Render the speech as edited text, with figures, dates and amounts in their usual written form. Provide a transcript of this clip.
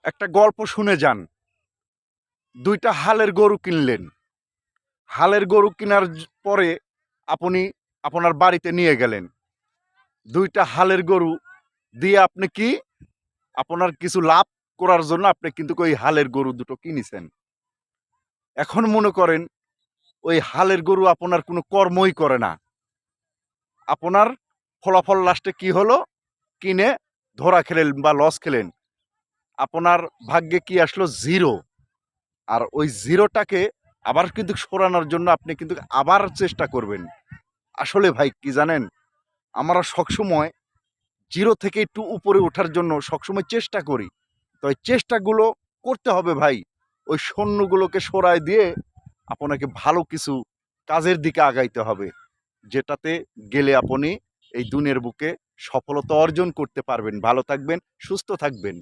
একটা গল্প শুনে যান। দুইটা হালের গরু কিনলেন। হালের গরু কেনার পরে আপনি আপনার বাড়িতে নিয়ে গেলেন। দুইটা হালের গরু দিয়ে আপনি কি আপনার কিছু লাভ করার জন্য আপনি কিন্তু ওই হালের গরু দুটো কিনেছেন। এখন মনে করেন ওই হালের গরু আপনার কোনো কর্মই করে না। আপনার ফলাফল লাস্টে কি হলো? কিনে ধরা খেলেন বা লস খেলেন। আপনার ভাগ্যে কি আসলো? জিরো। আর ওই জিরোটাকে আবার কিন্তু সরানোর জন্য আপনি কিন্তু আবার চেষ্টা করবেন। আসলে ভাই কি জানেন? আমরা সবসময় জিরো থেকে একটু উপরে ওঠার জন্য সবসময় চেষ্টা করি। তো এই চেষ্টাগুলো করতে হবে ভাই। ওই শূন্যগুলোকে সরায় দিয়ে আপনাকে ভালো কিছু কাজের দিকে আগাইতে হবে। যেটাতে গেলে আপনি এই দুনিয়ার বুকে সফলতা অর্জন করতে পারবেন। ভালো থাকবেন, সুস্থ থাকবেন।